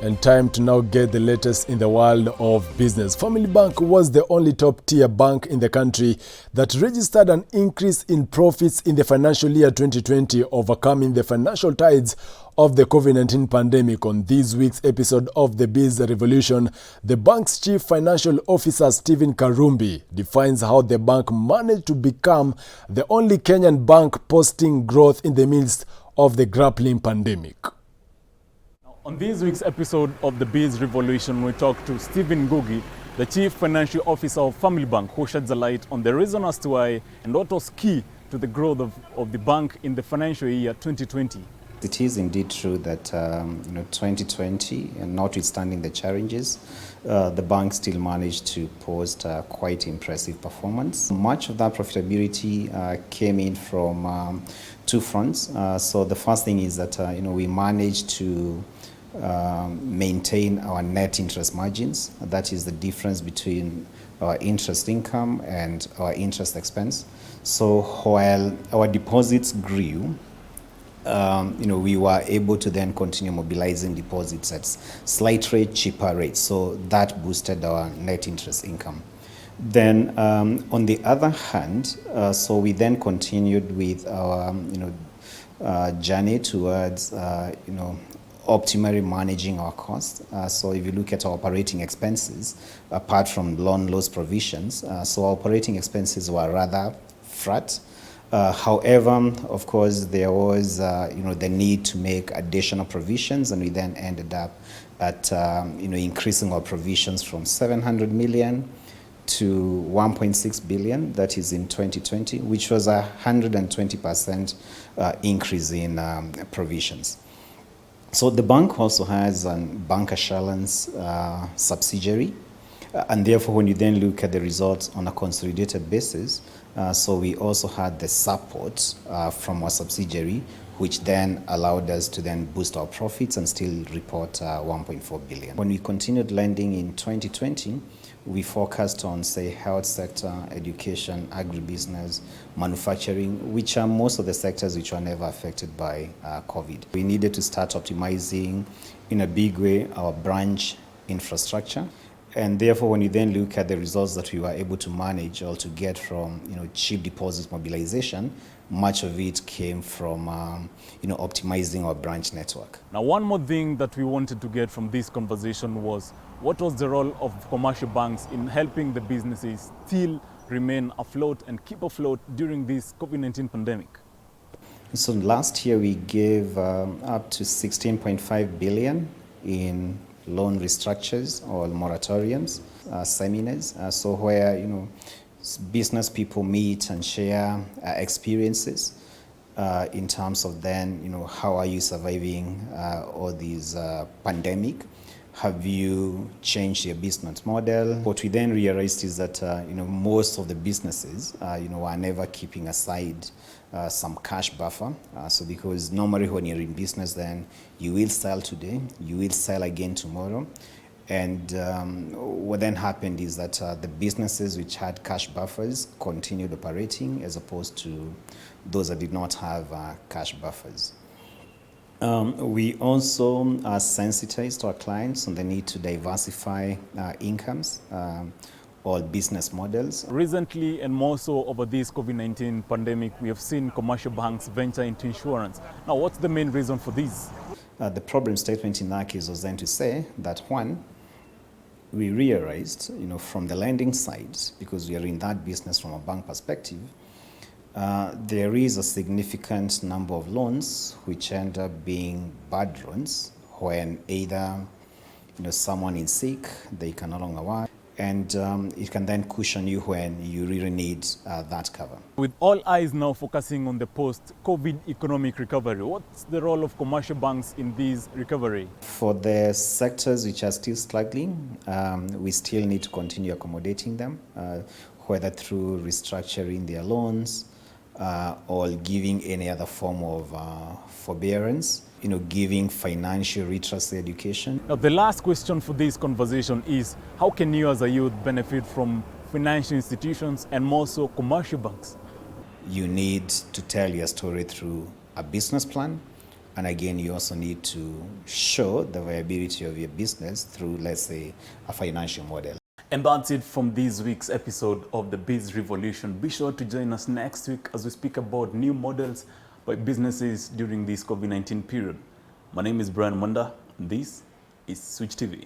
And time to now get the latest in the world of business. Family Bank was the only top-tier bank in the country that registered an increase in profits in the financial year 2020, overcoming the financial tides of the COVID-19 pandemic. On this week's episode of The Biz Revolution, the bank's Chief Financial Officer, Stephen Karumbi, defines how the bank managed to become the only Kenyan bank posting growth in the midst of the grappling pandemic. On this week's episode of The Biz Revolution, we talk to Stephen Ngugi, the Chief Financial Officer of Family Bank, who sheds a light on the reason as to why and what was key to the growth of the bank in the financial year 2020. It is indeed true that 2020, and notwithstanding the challenges, the bank still managed to post quite impressive performance. Much of that profitability came in from two fronts. So the first thing is that we managed to maintain our net interest margins. That is the difference between our interest income and our interest expense. So while our deposits grew, we were able to then continue mobilizing deposits at slightly cheaper rates. So that boosted our net interest income. Then on the other hand, so we then continued with our journey towards optimally managing our costs. So if you look at our operating expenses, apart from loan loss provisions, so our operating expenses were rather flat. However, of course, there was the need to make additional provisions, and we then ended up at increasing our provisions from 700 million to 1.6 billion, that is in 2020, which was a 120% increase in provisions. So the bank also has a bancassurance subsidiary, and therefore when you then look at the results on a consolidated basis, so we also had the support from our subsidiary, which then allowed us to then boost our profits and still report 1.4 billion. When we continued lending in 2020, we focused on, say, health sector, education, agribusiness, manufacturing, which are most of the sectors which were never affected by COVID. We needed to start optimizing in a big way our branch infrastructure. And therefore, when you then look at the results that we were able to manage or to get from cheap deposits mobilization, much of it came from optimizing our branch network. Now, one more thing that we wanted to get from this conversation was, what was the role of commercial banks in helping the businesses still remain afloat and keep afloat during this COVID-19 pandemic? So last year we gave up to 16.5 billion in loan restructures or moratoriums, seminars, so where business people meet and share experiences in terms of then how are you surviving all these pandemic. Have you changed your business model? What we then realized is that most of the businesses are never keeping aside some cash buffer. So because normally when you're in business, then you will sell today, you will sell again tomorrow. And what then happened is that the businesses which had cash buffers continued operating as opposed to those that did not have cash buffers. We also are sensitized to our clients on the need to diversify incomes or business models. Recently, and more so over this COVID-19 pandemic, we have seen commercial banks venture into insurance. Now, what's the main reason for this? The problem statement in that case was then to say that, one, we realized, from the lending side, because we are in that business from a bank perspective, there is a significant number of loans which end up being bad loans when either someone is sick, they can no longer work, and it can then cushion you when you really need that cover. With all eyes now focusing on the post-COVID economic recovery, what's the role of commercial banks in this recovery? For the sectors which are still struggling, we still need to continue accommodating them, whether through restructuring their loans, or giving any other form of forbearance, giving financial literacy education. Now, the last question for this conversation is, how can you as a youth benefit from financial institutions and more so commercial banks? You need to tell your story through a business plan, And again, you also need to show the viability of your business through, let's say, a financial model. And that's it from this week's episode of the Biz Revolution. Be sure to join us next week as we speak about new models by businesses during this COVID-19 period. My name is Brian Munda, and this is Switch TV.